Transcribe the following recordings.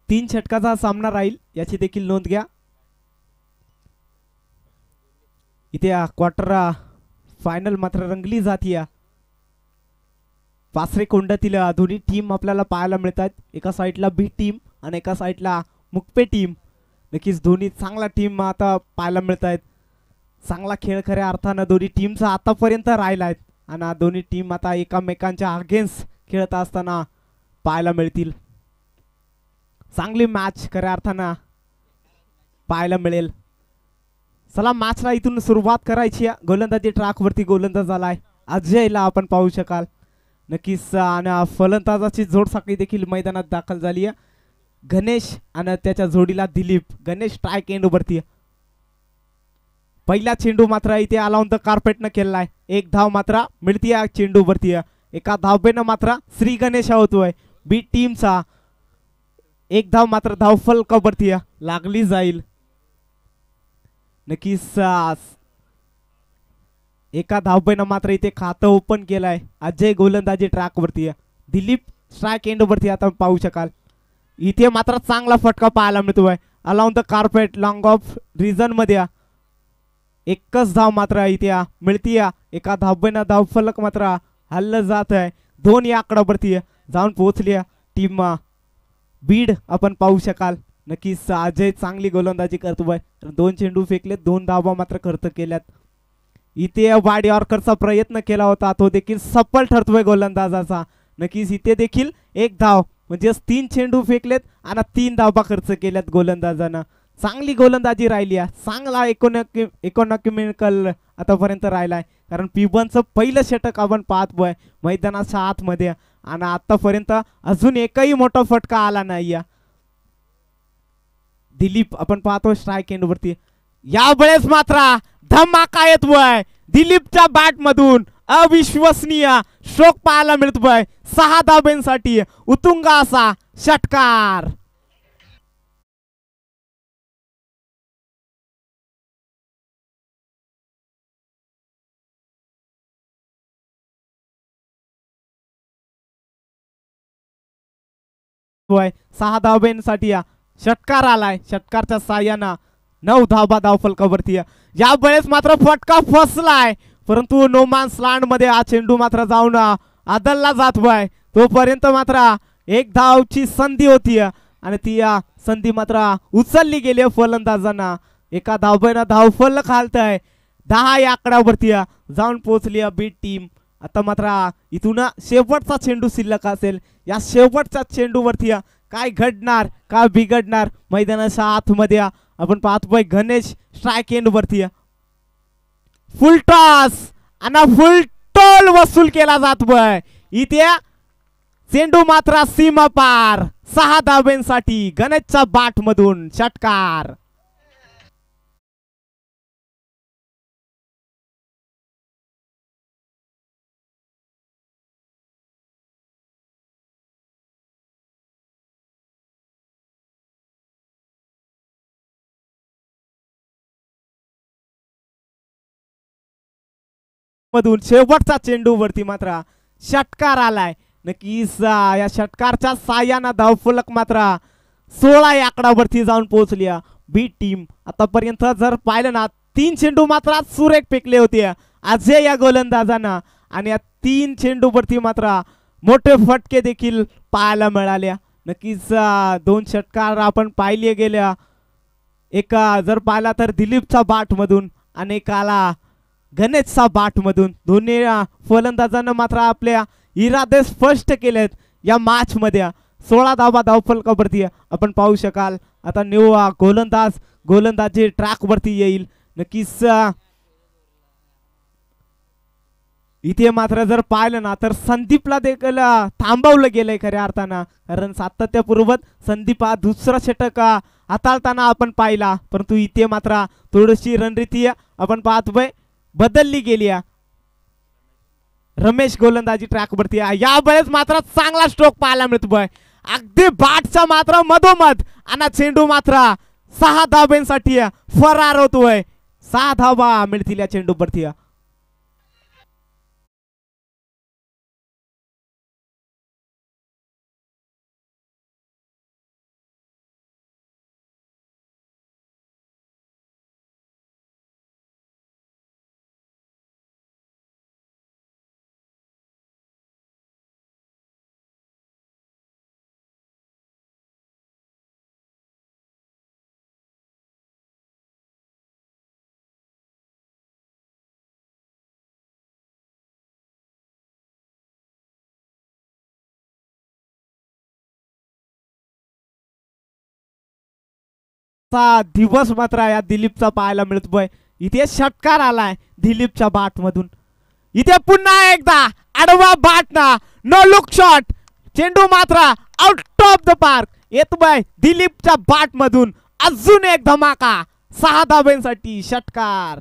3 षटकाचा सामना राहील याची देखील नोंद घ्या। इथे क्वार्टर फायनल मात्र रंगली जातीय। पासरे कोंडातील दोन्ही टीम आपल्याला पाहायला मिळतात। एका साईडला बी टीम आणि एका साईडला मुक्पे टीम। नक्कीच दोन्ही चांगला टीम आता पाहायला मिळतात। चांगला खेळ खऱ्या अर्थानं दोन्ही टीमचा आतापर्यंत राहिलाय आणि दोन्ही टीम आता एकमेकांच्या अगेन्स्ट खेळत असताना पाहायला मिळतील। चांगली मॅच खऱ्या अर्थानं पाहायला मिळेल। चला मॅचला इथून सुरुवात करायची आहे। गोलंदाजी ट्रॅकवरती गोलंदाज आलाय अजयला आपण पाहू शकाल। नक्कीच आणि फलंदाजाची जोडसाखळी देखील मैदानात दाखल झाली आहे। गणेश आणि त्याच्या जोडीला दिलीप। गणेश स्ट्राइक एंड वरती। पहिला चेंडू मात्र इथे अलाउन द कार्पेटनं केलाय। एक धाव मात्र मिळती आहे चेंडू वरती। एका धावेनं मात्र श्री गणेश होतोय बी टीमचा। एक धाव मात्र धाव फलकावरती लागली जाईल। नक्कीच एका धावेनं मात्र इथे खातं ओपन केलंय। अजय गोलंदाजी ट्रॅक वरती। दिलीप स्ट्राइक एंड वरती आता पाहू शकाल। इथे मात्र चांगला फटका पाहायला मिळतोय along the carpet long off region मध्ये। एकच धाव मात्र इथे मिळतीये। एका धावेनं धाव फलक मात्र हल्लं जात आहे। दोन आकड्यावरती जाऊन पोहोचली टीम बीड आपण पाहू शकाल। नक्कीच अजय चांगली गोलंदाजी करतोय। 2 चेंडू फेकले 2 धावा मात्र खर्च केल्यात। इथे वाईड यॉर्करचा प्रयत्न केला होता तो देखील सफल ठरतोय गोलंदाजाचा। नक्कीच इथे देखील एक धाव म्हणजे 3 चेंडू फेकलेत आणि 3 धावा खर्च केल्यात गोलंदाजानं। चांगली गोलंदाजी राहिली आहे। चांगला इकॉनॉमिकल आतापर्यंत राहिलाय कारण पिबनचं पहिलं षटक आपण पाहतोय मैदानाच्या आतमध्ये आणि आतापर्यंत अजून एकही मोठा फटका आला नाही। दिलीप आपण पाहतो स्ट्राइक एंड वरती। यावेळेस मात्र धमाका येतोय दिलीपच्या बॅट मधून। अविश्वसनीय स्ट्रोक पाहायला मिळतोय। 6 धाब्यांसाठी उत्तुंग असा षटकार। सहा धाब्यांसाठी षटकार आलाय। षटकारच्या साह्यानं 9 धाबा धाव फलकावरती। या वेळेस मात्र फटका फसलाय परंतु नोमॅन्स लँड मध्ये हा चेंडू मात्र जाऊन आदलला जातोय। तोपर्यंत मात्र एक धावची संधी होती आणि ती संधी मात्र उचलली गेली फलंदाजांना। एका धावेनं धाव फलक हालतय। 10 आकड्यावरती जाऊन पोहोचली बी टीम। आता मात्र इथून शेवटचा चेंडू शिल्लक असेल। या शेवटच्या चेंडूवरती काय घडणार काय बिघडणार मैदानाच्या आतमध्ये आपण पाहतोय। गणेश स्ट्राइक एंड वरती फुल टॉस आणि फुल टोल वसूल केला जातोय। इथे चेंडू मात्र सीमा पार। 6 धाब्यांसाठी गणेशच्या बॅट मधून षटकार। मधून शेवटचा चेंडू वरती मात्र षटकार आलाय। नक्कीच या षटकारच्या साह्यानं धावफलक मात्र 16 आकड्यावरती जाऊन पोहोचली बी टीम। आतापर्यंत जर पाहिलं ना 3 चेंडू मात्र सुरेख फेकले होते अजय या गोलंदाजानं आणि या 3 चेंडू वरती मात्र मोठे फटके देखील पाहायला मिळाले। नक्कीच 2 षटकार आपण पाहिले गेल्या। एका जर पाहिला तर दिलीपचा बॅट मधून आणि एकाला गणेशचा बॅट मधून। दोन्ही फलंदाजांना मात्र आपल्या इरादे स्पष्ट केलेत या मॅच मध्ये। 16 धावा धाव फलकावरती आपण पाहू शकाल। आता न्यू गोलंदाजी ट्रॅक वरती येईल। नक्कीच इथे मात्र जर पाहिलं ना तर संदीपला देखील थांबवलं गेलंय खऱ्या अर्थानं कारण सातत्यपूर्वक संदीप दुसरा षटक हाताळताना आपण पाहिला परंतु इथे मात्र थोडीशी रणनीती आपण पाहतोय बदलली गेली। रमेश गोलंदाजी ट्रॅक वरती। या वेळेस मात्र चांगला स्ट्रोक पाहायला मिळतोय अगदी बॅटचा मात्र मधोमध आणि चेंडू मात्र 6 धाब्यांसाठी फरार होतोय। 6 धावा मिळतील या चेंडू वरती। दिवस मात्र या दिलीपचा पाहायला मिळतोय. इथे षटकार आलाय दिलीपच्या बॅट मधून. इथे पुन्हा एकदा आडवा बॅट ना नो लुक शॉट. चेंडू मात्र आउट ऑफ द पार्क येतोय दिलीपच्या बॅट मधून. अजून एक धमाका 6 धाब्यांसाठी षटकार.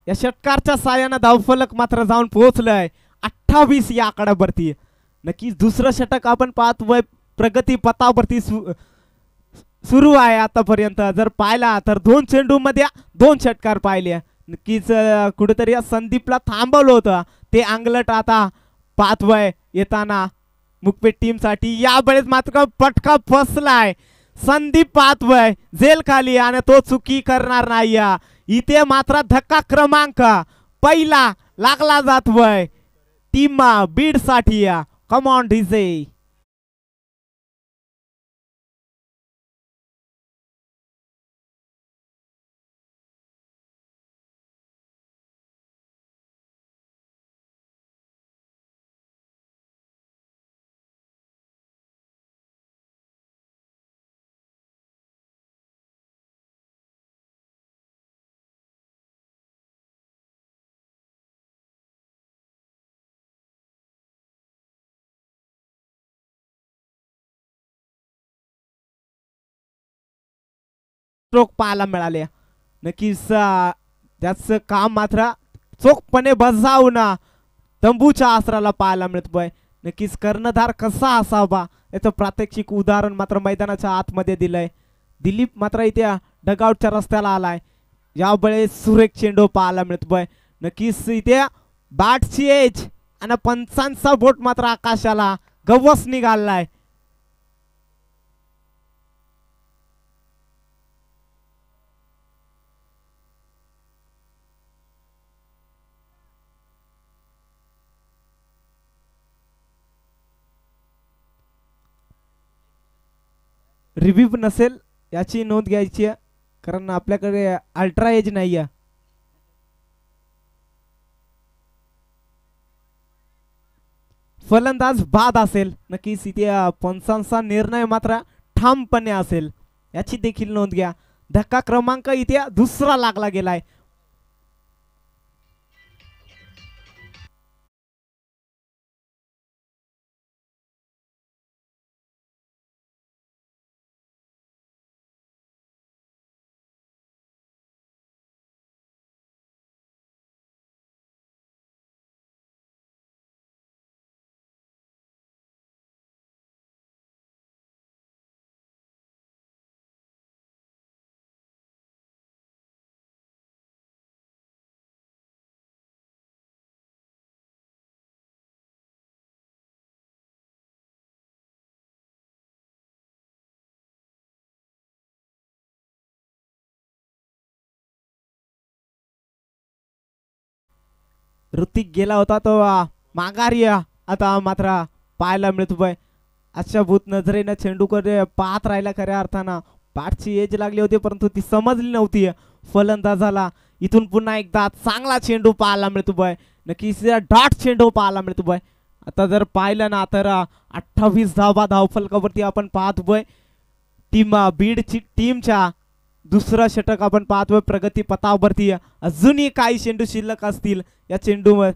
या षटकारच्या साह्यानं धावफलक मात्र जाऊन पोहोचलंय 28 या आकड्यावरती. नक्कीच दुसरं षटक आपण पाहतोय प्रगती पथावरती सुरू आहे आतापर्यंत. जर पाहिला तर 2 चेंडू मध्ये 2 षटकार पाहिले. नक्कीच कुठेतरी संदीपला थांबवलं होतं ते अंगलट आता पाहतोय येताना मुकपेट टीम साठी. यावेळेस मात्र पटका फसलाय संदीप पाहतोय जेल खाली आणि तो चुकी करणार नाही. इथे मात्र धक्का क्रमांक पहिला लागला जातोय टीम बीड साठी. Come on DJ. स्ट्रोक पाहायला मिळाले. नक्कीच त्याचं काम मात्र चोखपणे बजावून तंबूच्या आसराला पाहायला मिळतोय. नक्कीच कर्णधार कसा असावा याचं प्रात्यक्षिक उदाहरण मात्र मैदानाच्या आतमध्ये दिलंय. दिलीप मात्र इथे डगआउटच्या रस्त्याला आलाय. यावेळेस सुरेख चेंडू पाहायला मिळतोय. नक्कीच इथे बॅटची एज आणि पंचांचा बोट मात्र आकाशाला गवस निघालाय. रिव्ह्यू नसेल याची नोंद घ्यायची आहे कारण आपल्याकडे अल्ट्रा एज नाही आहे. फलंदाज बाद असेल. नक्कीच इथे पंचांचा निर्णय मात्र ठामपणे असेल याची देखील नोंद घ्या. धक्का क्रमांक इथे दुसरा लागला गेलाय. ऋतिक गेला होता तो माघारी आता मात्र पाहायला मिळतोय. अशा भूत नजरेनं चेंडूकडे पाहत राहिला. खऱ्या अर्थानं बॅटची एज लागली होती परंतु ती समजली नव्हती फलंदाजाला. इथून पुन्हा एकदा चांगला चेंडू पाहायला मिळतोय. नक्कीच डॉट चेंडू पाहायला मिळतोय. आता जर पाहिलं ना तर 28 धावा धावफलकावरती आपण पाहतोय. टीम बीडची टीमच्या दुसरा षटक आपण पाहतोय प्रगती पथावरती. अजूनही काही चेंडू शिल्लक असतील या चेंडूवर.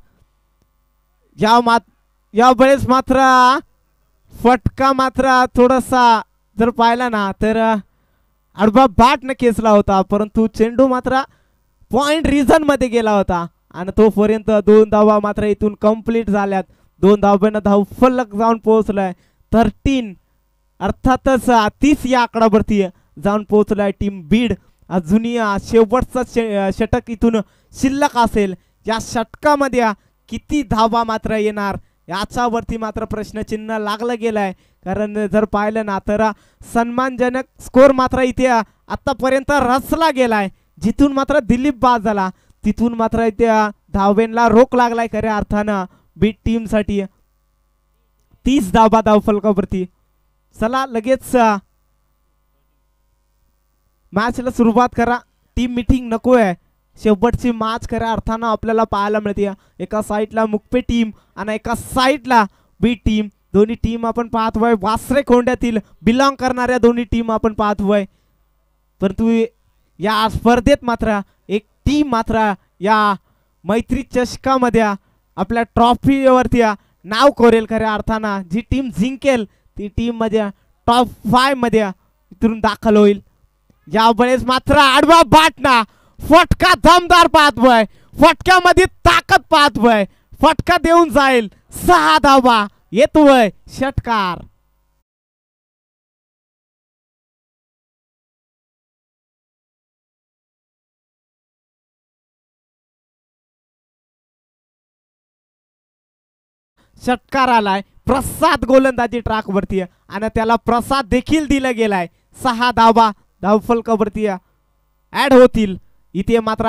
या वेळेस मात्र फटका मात्र थोडासा जर पाहिला ना तर आडवा बॅटने खेचला होता परंतु चेंडू मात्र पॉइंट रिझन मध्ये गेला होता आणि तोपर्यंत 2 धावा मात्र इथून कंप्लीट झाल्यात. 2 धावांना धावफलक जाऊन पोहोचलाय 13. अर्थातच 30 या आकड्यावरती जाऊन पोहोचलाय टीम बीड. अजूनही शेवटचा षटक इथून शिल्लक असेल. या षटकामध्ये किती धावा मात्र येणार याच्यावरती मात्र प्रश्नचिन्ह लागलं गेलाय. कारण जर पाहिलं ना तर सन्मानजनक स्कोर मात्र इथे आतापर्यंत रचला गेलाय. जिथून मात्र दिलीप बाद झाला तिथून मात्र इथे धावेंना रोख लागलाय खऱ्या अर्थानं बीड टीम साठी. 30 धावा धावफलकावरती. चला लगेच मॅचला सुरुवात करा. टीम मीटिंग नको आहे. शेवटची मॅच खऱ्या अर्थानं आपल्याला पाहायला मिळते. एका साईडला मुक्पे टीम आणि एका साईडला बी टीम. दोन्ही टीम आपण पाहतोय वासरे खोंड्यातील बिलॉंग करणाऱ्या दोन्ही टीम आपण पाहतोय. परंतु या स्पर्धेत मात्र एक टीम मात्र या मैत्री चषकामध्ये आपल्या ट्रॉफीवरती नाव कोरेल खऱ्या अर्थानं. जी टीम जिंकेल ती टीम मध्ये टॉप 5 मध्ये इथून दाखल होईल. यावेळेस मात्र आडवा बाटना फटका दमदार पाहतोय. फटक्यामध्ये ताकद पाहतोय. फटका देऊन जाईल. 6 धावा येतोय षटकार. षटकार आलाय. प्रसाद गोलंदाजी ट्रॅक वरती आणि त्याला प्रसाद देखील दिला गेलाय. 6 धावा धावफलकावरती ऍड होतील. इथे मात्र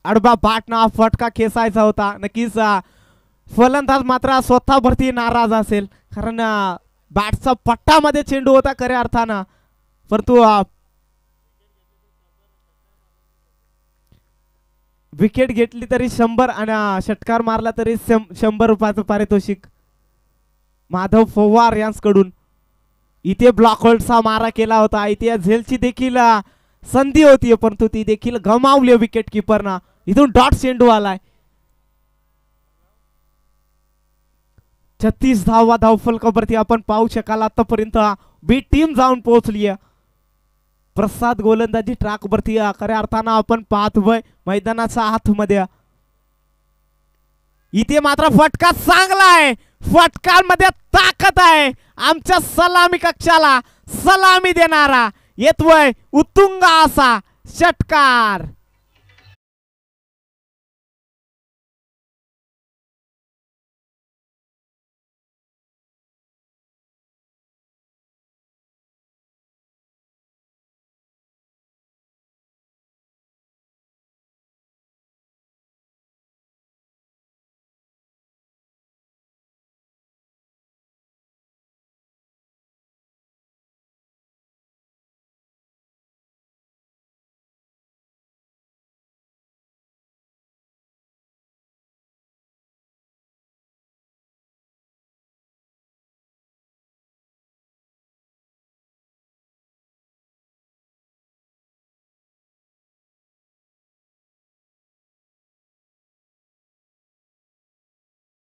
आडवा बाटना फटका खेचायचा होता. नक्कीच फलंदाज मात्र स्वतःवरती नाराज असेल कारण बॅटचा पट्टामध्ये चेंडू होता खऱ्या अर्थानं. परंतु विकेट घेतली तरी 100 आणि षटकार मारला तरी 100 रुपयाचं पारितोषिक माधव पवार यांच्याकडून. इथे ब्लॉक होल्डचा मारा केला होता. इथे झेलची देखील संधी होती परंतु ती देखील गमावली विकेट किपरना. इथून डॉट चेंडू आलाय. 36 धावा धावफलकावरती आपण पाहू शकाल. आतापर्यंत बी टीम जाऊन पोहोचली. प्रसाद गोलंदाजी ट्रॅक वरती खऱ्या अर्थानं आपण पाहतोय मैदानाच्या आतमध्ये. इथे मात्र फटका चांगला आहे. फटकांमध्ये ताकद आहे. आमच्या सलामी कक्षाला सलामी देणारा येतोय उत्तुंग असा षटकार.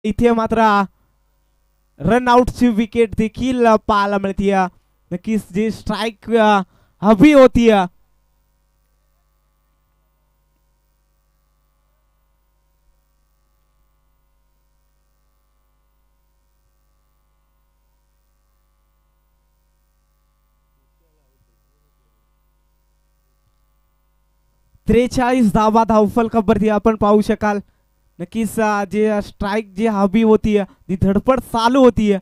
इथे मात्र रन आउटची विकेट देखील पाहायला मिळते. नक्कीच जी स्ट्राईक हवी होती. त्रेचाळीस धावा धावफलकावरती आपण पाहू शकाल. नक्कीच जे स्ट्राईक जी हवी होती ती धडपड चालू होती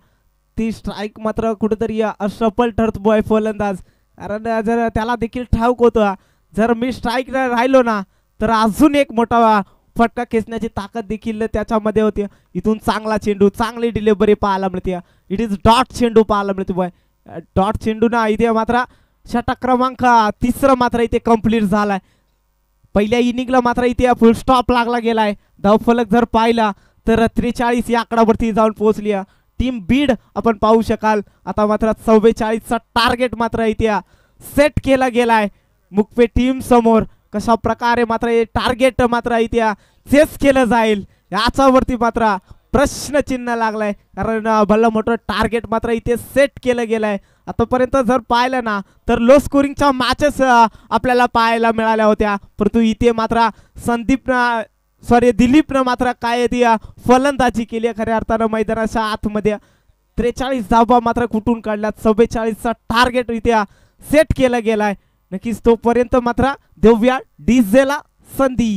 ती स्ट्राईक मात्र कुठेतरी असफल ठरतोय फलंदाज. कारण जर त्याला देखील ठाऊक होतं जर मी स्ट्राईक राहिलो ना तर अजून एक मोठा फटका खेचण्याची ताकद देखील त्याच्यामध्ये होती. इथून चांगला चेंडू चांगली डिलिव्हरी पाहायला मिळते. इट इज डॉट चेंडू पाहायला मिळतो. डॉट चेंडू ना इथे मात्र षटक क्रमांक 3 मात्र इथे कंप्लीट झालाय. पहिल्या इनिंगला मात्र इथे फुल स्टॉप लागला गेलाय. धावफलक जर पाहिला तर 43 या आकडावरती जाऊन पोहोचली टीम बीड आपण पाहू शकाल. आता मात्र 44चा टार्गेट मात्र इथे सेट केला गेलाय मुक्पे टीम समोर. कशा प्रकारे मात्र हे टार्गेट मात्र इथे चेस केलं जाईल याच्यावरती मात्र प्रश्नचिन्ह लागलाय. कारण भलं मोठं टार्गेट मात्र इथे सेट केलं गेलंय. आतापर्यंत जर पाहिलं ना तर लो स्कोरिंगच्या मॅचेस आपल्याला पाहायला मिळाल्या होत्या परंतु इथे मात्र दिलीपनं मात्र काय ती फलंदाजी केली खऱ्या अर्थानं मैदानाच्या आतमध्ये. 43 धावा मात्र कुठून काढल्यात. 44चा टार्गेट इथे सेट केला गेलाय. नक्कीच तोपर्यंत मात्र देऊया डीजेला संधी.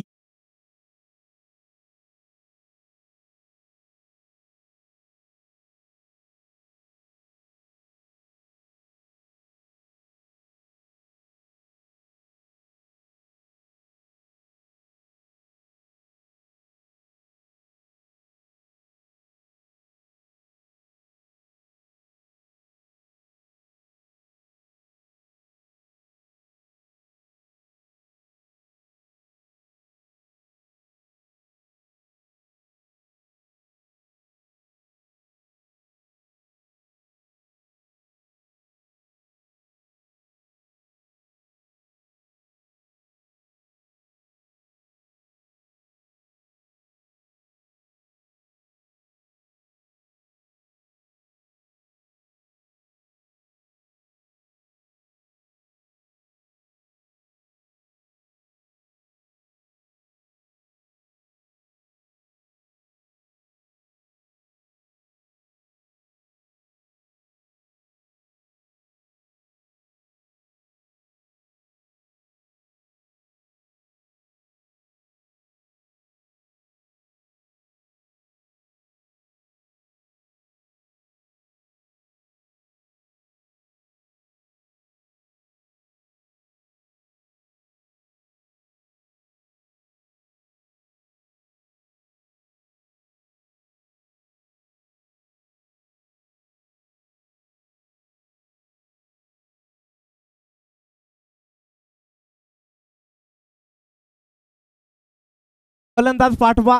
फलंदाज पाठवा.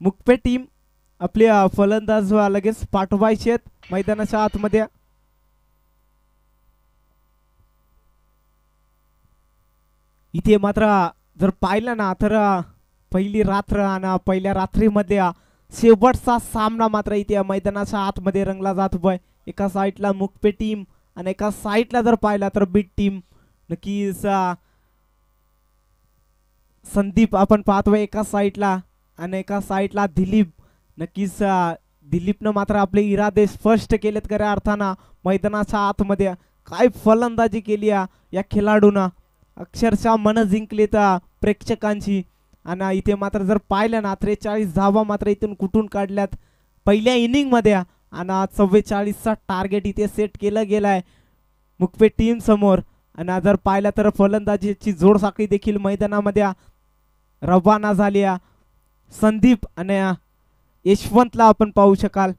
मुकपे टीम आपले फलंदाज लगेच पाठवायचे आहेत मैदानाच्या आतमध्ये. इथे मात्र जर पाहिलं ना तर पहिली रात्र आणि पहिल्या रात्रीमध्ये शेवटचा सामना मात्र इथे मैदानाच्या आतमध्ये रंगला जात होय. एका साईडला मुकपे टीम आणि एका साईडला जर पाहिला तर बीट टीम. नक्कीच संदीप आपण पाहतोय एका साईडला आणि एका साईडला दिलीप. नक्कीच दिलीपनं मात्र आपले इरादे स्पष्ट केलेत खऱ्या अर्थानं मैदानाच्या आतमध्ये. काय फलंदाजी केली या खेळाडूनं, अक्षरशः मन जिंकलीत प्रेक्षकांची. आणि इथे मात्र जर पाहिलं ना 43 धावा मात्र इथून कुठून काढल्यात पहिल्या इनिंग मध्ये आणि 44चा टार्गेट इथे सेट केलं गेलाय मुकपे टीम समोर. आणि जर पाहिलं तर फलंदाजीची जोडसाखळी देखील मैदानामध्ये रवाना झाली. संदीप आणि यशवंतला आपण पाहू शकाल.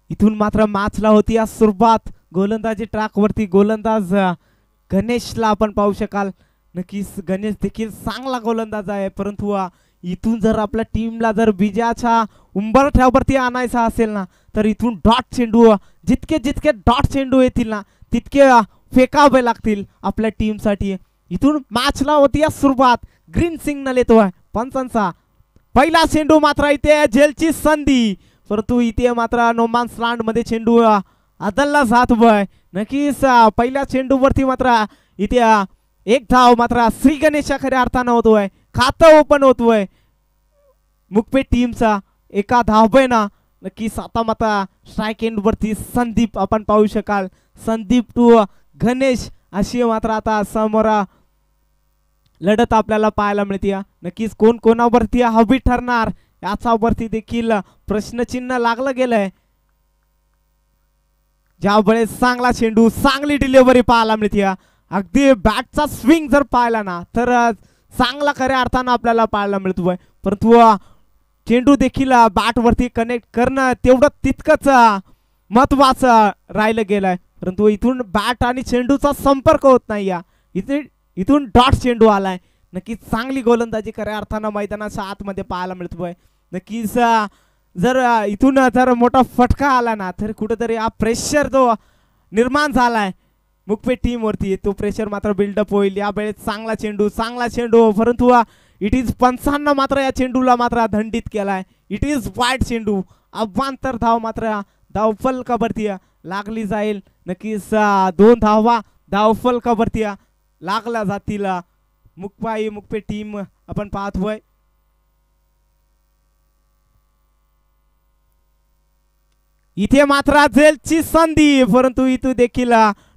इथून मात्र मॅचला होती या सुरुवात. गोलंदाजी ट्रॅक वरती गोलंदाज गणेशला आपण पाहू शकाल. नक्कीच गणेश देखील चांगला गोलंदाज आहे, परंतु इथून जर आपल्या टीमला जर विजयाच्या उंबरठ्यावरती आणायचा असेल ना तर इथून डॉट चेंडू जितके जितके डॉट चेंडू येतील ना तितके फेकावे लागतील आपल्या टीमसाठी. इथून मॅचला होती या सुरुवात. ग्रीन सिग्नल येतोय पंचांचा. पहिला चेंडू मात्र इथे झेलची संधी, परंतु इथे मात्र नोमान्स लँड मध्ये चेंडू आदलला जात होय. नक्कीच पहिल्या चेंडूवरती मात्र इथे एक धाव मात्र श्री गणेशच्या खऱ्या अर्थानं होतोय. खातं ओपन होतोय मुकपे टीमचा एका धावेनं. नक्कीच आता मात्र स्ट्राइक एंड वरती संदीप आपण पाहू शकाल. संदीप टू गणेश अशी मात्र आता समोर लढत आपल्याला पाहायला मिळते. नक्कीच कोण कोणावरती हवी ठरणार याच्यावरती देखील प्रश्नचिन्ह लागलं गेलंय. ज्यावेळेस चांगला चेंडू चांगली डिलिव्हरी पाहायला मिळते. अगदी बॅटचा स्विंग जर पाहिला ना तर चांगला खऱ्या अर्थानं आपल्याला पाहायला मिळतोय, परंतु चेंडू देखील बॅट वरती कनेक्ट करणं तेवढं तितकंच महत्वाचं राहिलं गेलंय. परंतु इथून बॅट आणि चेंडूचा संपर्क होत नाही. इथून डॉट चेंडू आलाय. नक्कीच चांगली गोलंदाजी खऱ्या अर्थानं मैदानाच्या आतमध्ये पाहायला मिळतोय. नक्कीच जर इथून जर मोठा फटका आला ना तर कुठेतरी हा प्रेशर जो निर्माण झालाय मुकपे टीम वरती तो प्रेशर मात्र बिल्डअप होईल. यावेळेस चांगला चेंडू परंतु इट इज पंचांना मात्र या चेंडूला मात्र दंडित केलाय. इट इज वाईड चेंडू. अवांतर धाव मात्र धावफलकावरती लागली जाईल. नक्कीच 2 धावा धावफलकावरती लागला जातील. मुकपे टीम आपण पाहतोय. इथे मात्र झेलची संधी, परंतु इथं देखील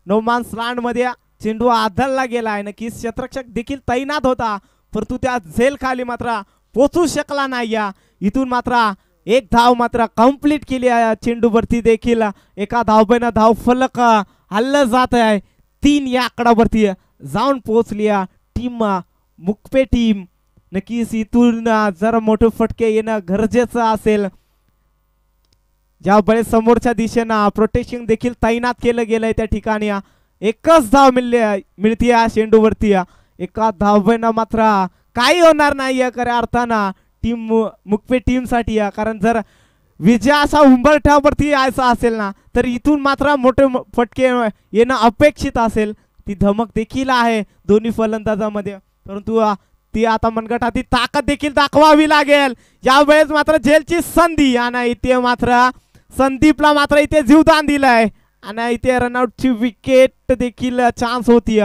नोमान्स लँड मध्ये चेंडू आदलला गेलाय. नक्कीच क्षेत्ररक्षक देखील तैनात होता, परंतु त्या झेल खाली मात्र पोचू शकला नाही. इथून मात्र एक धाव मात्र कंप्लीट केली आहे. चेंडूवरती देखील एका धावेनं धाव फलक हल्लं जात आहे. 3 या आकडावरती जाऊन पोहोचली टीम मुकपे टीम. नक्कीच इथून जर मोठे फटके येणं गरजेचं असेल. ज्यावेळेस समोरच्या दिशेनं प्रोटेक्शन देखील तैनात केलं गेलंय त्या ठिकाणी एकच धाव मिळते या चेंडूवरती. एका धावेनं मात्र काही होणार नाही खऱ्या अर्थानं टीम मुकपे टीम साठी. कारण जर विजयाचा उंबरठ्यावरती यायचा असेल ना तर इथून मात्र मोठे फटके येणं अपेक्षित असेल. ती धमक देखील आहे दोन्ही फलंदाजामध्ये, परंतु ती आता मनगटाची ताकद देखील दाखवावी लागेल. यावेळेस मात्र झेलची संधी आणि इथे मात्र संदीपला मात्र इथे जीवदान दिलंय आणि इथे रनआउटची विकेट देखील चान्स होती.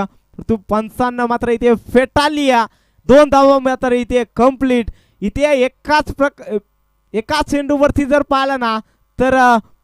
तू पंचांना मात्र इथे फेटाळली. 2 धावा मात्र इथे कंप्लीट. इथे एकाच चेंडूवरती जर पाहिलं ना तर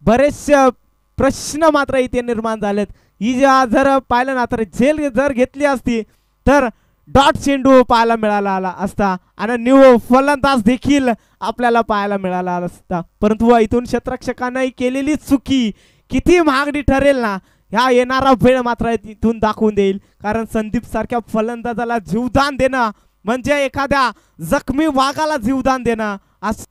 बरेचसे प्रश्न मात्र इथे निर्माण झालेत. ही जर पाहिलं ना तर झेल जर घेतली असती तर डॉट चेंडू पाहायला मिळाला असता आणि न्यू फलंदाज देखील आपल्याला पाहायला मिळाला असता. परंतु इथून क्षेत्ररक्षकांनी केलेली चुकी किती महागडी ठरेल ना ह्या येणारा वेळ मात्र इथून दाखवून देईल. कारण संदीप सारख्या फलंदाजाला जीवदान देणं म्हणजे एखाद्या जखमी वाघाला जीवदान देणं असं.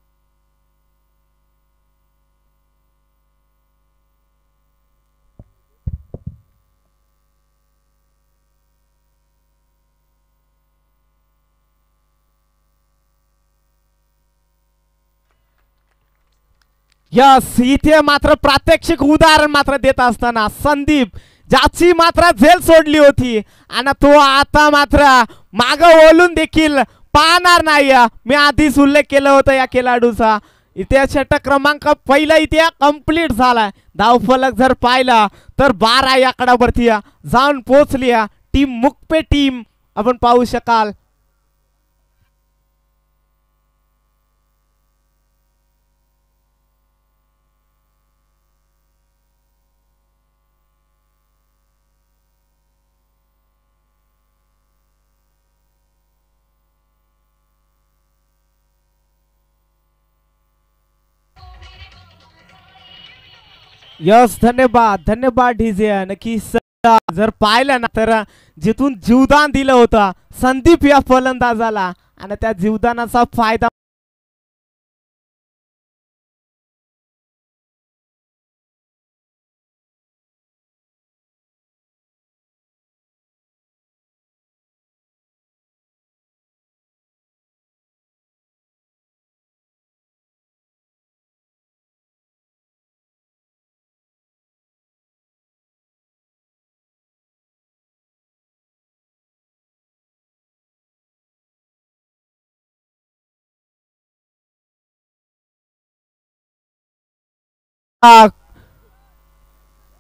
यस, इथे मात्र प्रात्यक्षिक उदाहरण मात्र देत असताना संदीप ज्याची मात्र झेल सोडली होती आणि तो आता मात्र माग ओलून देखील पाहणार नाही. मी आधीच उल्लेख केला होता या खेळाडूचा. इथे षटक क्रमांक पहिला इथे कंप्लीट झालाय. धावफलक जर पाहिला तर 12 या आकड्यावरती जाऊन पोहोचली टीम मुकपे टीम. आपण पाहू शकाल यस, धन्यवाद धन्यवाद डीजे. नक्की जर पाहिलं ना तर जिथून जीवदान दिलं होतं संदीप या फलंदाजाला आणि त्या जीवदानाचा फायदा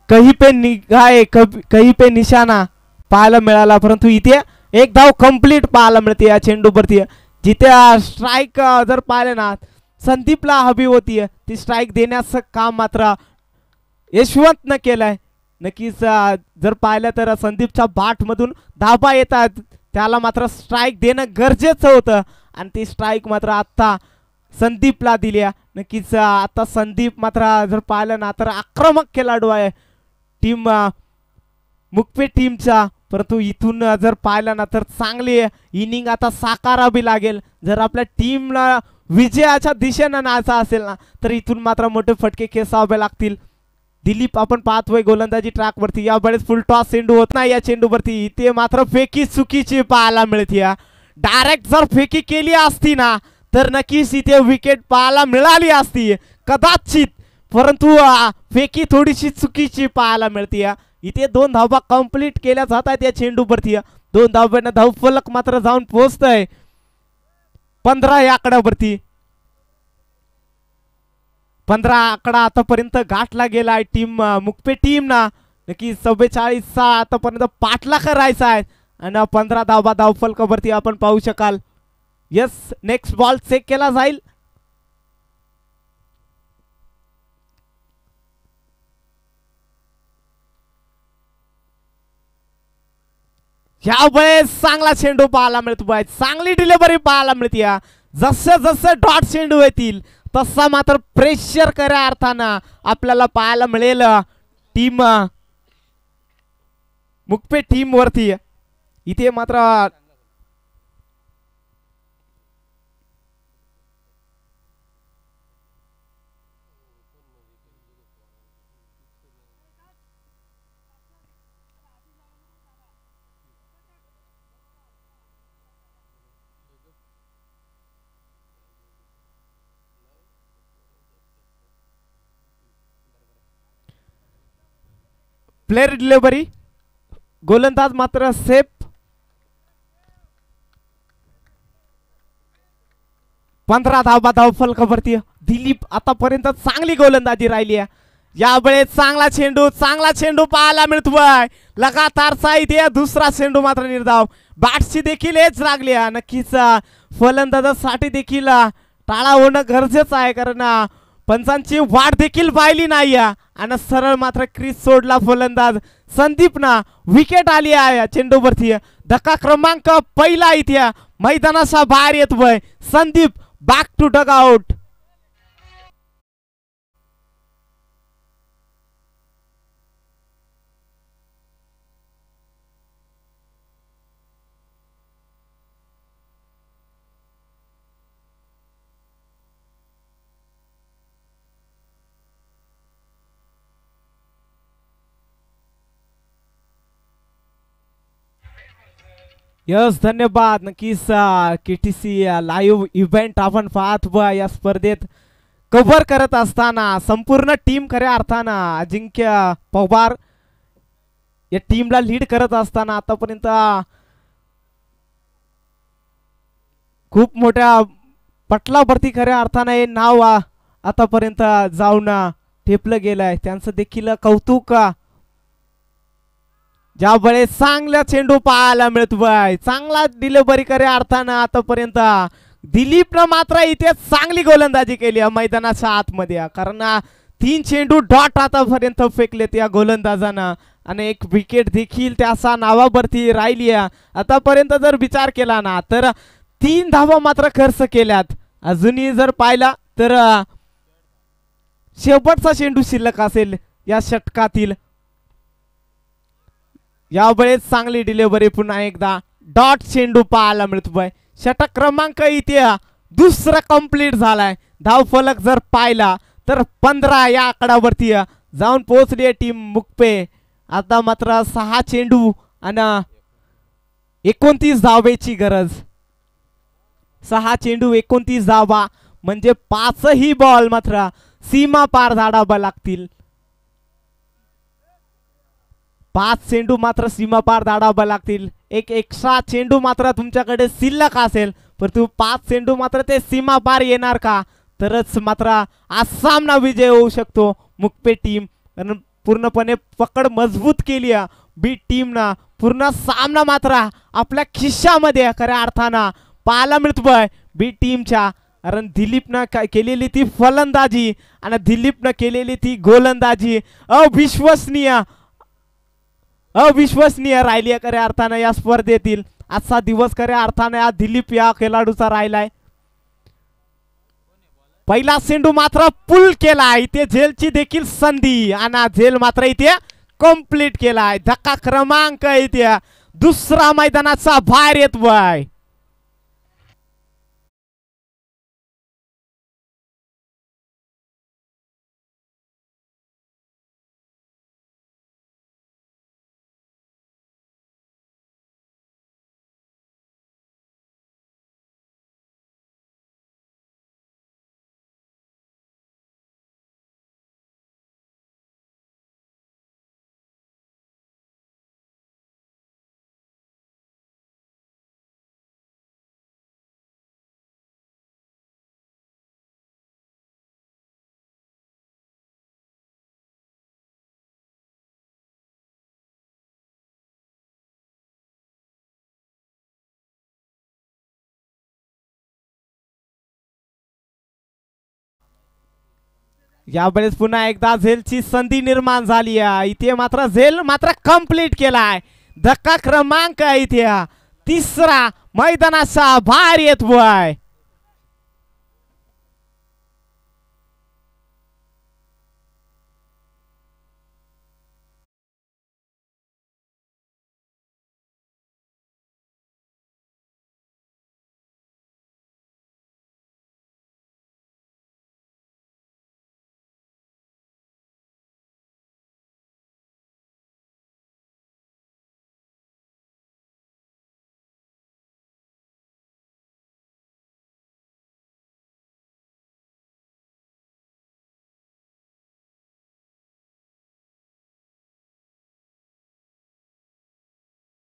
कहीं पे निगाहे कहीं पे निशाणा पाहायला मिळाला. परंतु इथे एक धाव कंप्लीट पाहायला मिळते या चेंडूवरती. जिथे स्ट्राइक जर पाहिले ना संदीपला हवी होती ती स्ट्राइक देण्याचं काम मात्र यशवंतनं केलंय. नक्कीच जर पाहिलं तर संदीपच्या बाट मधून धाबा येतात त्याला मात्र स्ट्राइक देणं गरजेचं होतं आणि ती स्ट्राइक मात्र आता संदीपला दिली. नक्कीच आता संदीप मात्र जर पाहिलं ना तर आक्रमक खेळाडू आहे टीम मुकपे टीमचा. परंतु इथून जर पाहिलं ना तर चांगली इनिंग आता साकारावी लागेल. जर आपल्या टीमला विजयाच्या दिशेनं न्यायचा असेल ना तर इथून मात्र मोठे फटके खेचावे लागतील. दिलीप आपण पाहतोय गोलंदाजी ट्रॅक वरती. यावेळेस फुल टॉस चेंडू होत नाही या चेंडूवरती. इथे मात्र फेकी चुकीची पाहायला मिळते. डायरेक्ट जर फेकी केली असती ना तर नक्कीच इथे विकेट पाहायला मिळाली असती कदाचित. परंतु फेकी थोडीशी चुकीची पाहायला मिळते. इथे 2 धावा कंप्लीट केल्या जात आहेत या चेंडूवरती. 2 धाव्यानं धावफलक मात्र जाऊन पोहोचतय 15 या आकड्यावरती. 15 आकडा आतापर्यंत गाठला गेला आहे टीम मुकपे टीम ना. नक्की 44 आतापर्यंत पाठला करायचा आहे आणि 15 धावा धावफलकावरती आपण पाहू शकाल. यस, नेक्स्ट बॉल चेक केला जाईल. यावेळेस चांगला चेंडू पाहायला मिळतो. चांगली डिलिव्हरी पाहायला मिळते. जसे जसे डॉट चेंडू येतील तसा मात्र प्रेशर खऱ्या अर्थानं आपल्याला पाहायला मिळेल टीम मुकपे टीम वरती. इथे मात्र प्लेयर डिलिव्हरी गोलंदाज मात्र सेफ. 15 धावा धावफलकावरती. दिलीप आतापर्यंत चांगली गोलंदाजी राहिली आहे. यावेळेस चांगला चेंडू पाहायला मिळतोय. लगातारचा इथे दुसरा चेंडू मात्र निर्धाव. बॅट्सची देखील एज लागली आहे. नक्कीच फलंदाजासाठी देखील टाळा होणं गरजेचं आहे कारण पंचांची वाट देखील पाहिली नाही आणि सरळ मात्र क्रीज सोडला फलंदाज संदीप ना. विकेट आली आहे चेंडूवरती. धक्का क्रमांक पहिला इथे मैदानाच्या बाहेर येतोय. Sandeep back to dugout. Yes, धन्यवाद. नक्कीच केटीसी लाईव्ह इव्हेंट आपण पाहत या स्पर्धेत कव्हर करत असताना संपूर्ण टीम खऱ्या अर्थानं अजिंक्य पवार या टीमला लीड करत असताना आतापर्यंत खूप मोठ्या पटलावरती खऱ्या अर्थानं हे नाव आतापर्यंत जाऊन ठेपलं गेलंय. त्यांचं देखील कौतुक. ज्यावेळेस चांगला चेंडू पाहायला मिळतोय, चांगला डिलिव्हरी खऱ्या अर्थानं आतापर्यंत दिलीपनं मात्र इथे चांगली गोलंदाजी केली मैदानाच्या आतमध्ये. कारण 3 चेंडू डॉट आतापर्यंत फेकलेत या गोलंदाजानं आणि एक विकेट देखील त्याचा नावावरती राहिली. आतापर्यंत जर विचार केला ना तर 3 धावा मात्र खर्च केल्यात. अजूनही जर पाहिला तर शेवटचा चेंडू शिल्लक असेल या षटकातील. यावेळेस चांगली डिलिव्हरी पुन्हा एकदा डॉट चेंडू पाहायला मिळतोय. षटक क्रमांक इथे दुसरा कंप्लीट झालाय. धावफलक जर पाहिला तर 15 या आकड्यावरती जाऊन पोहोचली आहे टीम मुक्पे. आता मात्र 6 चेंडू आणि 29 धावेची गरज. 6 चेंडू 29 धावा म्हणजे 5ही बॉल मात्र सीमा पार धाडावा लागतील. 5 चेंडू मात्र सीमा पार धाडावा लागतील. एक एक्स्ट्रा चेंडू मात्र तुमच्याकडे शिल्लक असेल परंतु 5 चेंडू मात्र ते सीमा पार येणार का, तरच मात्र आज सामना विजय होऊ शकतो मुक्पे टीम. कारण पूर्णपणे पकड मजबूत केली बी टीमना. पूर्ण सामना मात्र आपल्या खिशामध्ये खऱ्या अर्थानं पाहायला मिळतोय बी टीमच्या. कारण दिलीपनं केलेली ती फलंदाजी आणि दिलीपनं केलेली ती गोलंदाजी अविश्वसनीय राहिली खऱ्या अर्थानं या स्पर्धेतील. आजचा दिवस खऱ्या अर्थानं या दिलीप या खेळाडूचा राहिलाय. पहिला चेंडू मात्र पुल केला. इथे झेलची देखील संधी आणि झेल मात्र इथे कंप्लीट केलाय. धक्का क्रमांक इथे दुसरा मैदानाचा बाहेर येतोय. यावेळेस पुन्हा एकदा झेलची संधी निर्माण झाली आहे. इथे मात्र झेल मात्र कंप्लीट केलाय. धक्का क्रमांक इथे तिसरा मैदानाचा बाहेर येतोय.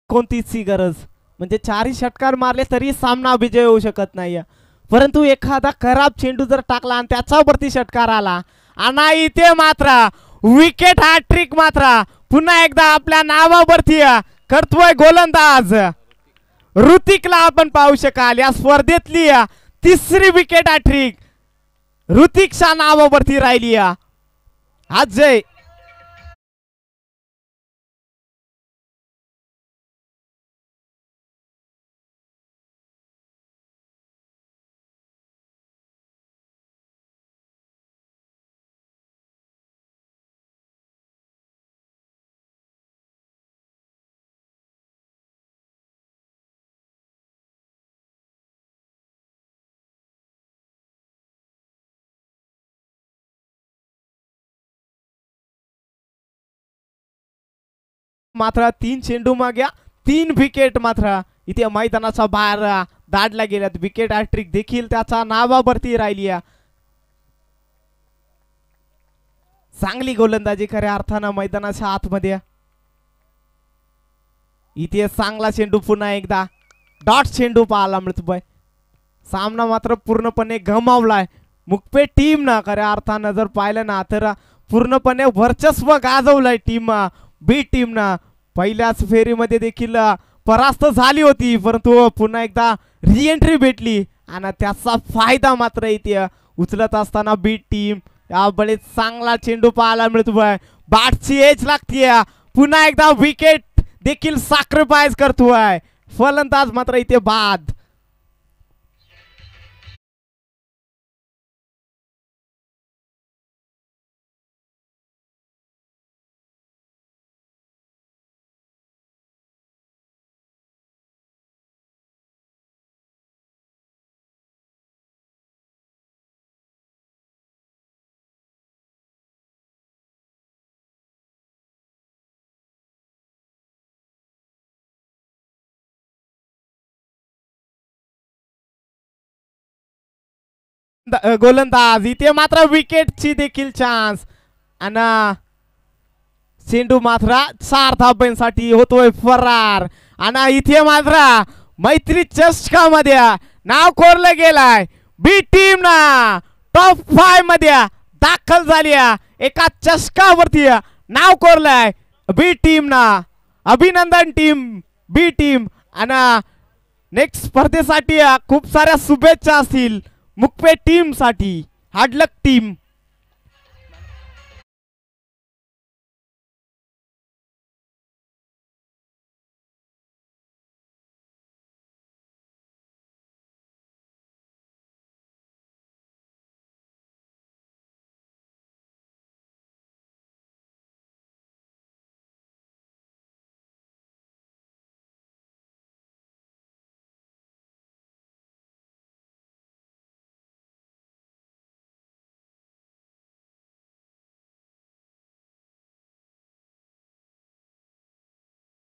कोणतीची गरज म्हणजे 4ही षटकार मारले तरी सामना विजय होऊ शकत नाही. परंतु एखादा खराब चेंडू जर टाकला आणि त्याच्यावरती षटकार आला आणि इथे मात्र विकेट हॅट्रिक मात्र पुन्हा एकदा आपल्या नावावरती करतोय गोलंदाज ऋतिकला आपण पाहू शकाल. या स्पर्धेतली तिसरी विकेट हॅट्रिक ऋतिकच्या नावावरती राहिली. अजय मात्र 3 चेंडू माग्या 3 विकेट मात्र इथे मैदानाचा बाहेर दाडल्या गेल्यात. विकेट हॅट्रिक देखील त्याच्या नावावरती राहिली. चांगली गोलंदाजी खऱ्या अर्थानं मैदानाच्या आतमध्ये. इथे चांगला चेंडू पुन्हा एकदा डॉट चेंडू पाहायला मिळतोय. सामना मात्र पूर्णपणे गमावलाय मुकपे टीम ना. खऱ्या अर्थानं जर पाहिलं ना तर पूर्णपणे वर्चस्व गाजवलंय टीम बी टीम ना. पहिल्याच फेरीमध्ये देखील परास्त झाली होती परंतु पुन्हा एकदा रिएंट्री भेटली आणि त्याचा फायदा मात्र इथे उचलत असताना बी टीम. यावेळी चांगला चेंडू पाहायला मिळतोय. बॅटची एज लागतीये. पुन्हा एकदा विकेट देखील सॅक्रिफाइस करतोय फलंदाज मात्र इथे बाद. गोलंदाज इथे मात्र विकेटची देखील चान्स आणि चेंडू मात्र 4 धाब्यांसाठी होतोय फरार. आणि इथे मात्र मैत्री चषकामध्ये नाव कोरलं गेलाय. बी टीम ना टॉप 5 मध्ये दाखल झाली. एका चषकावरती नाव कोरलंय बी टीम ना. अभिनंदन टीम बी टीम. आणि नेक्स्ट स्पर्धेसाठी खूप साऱ्या शुभेच्छा असतील मुकपे टीम साठी. हार्ड लक टीम.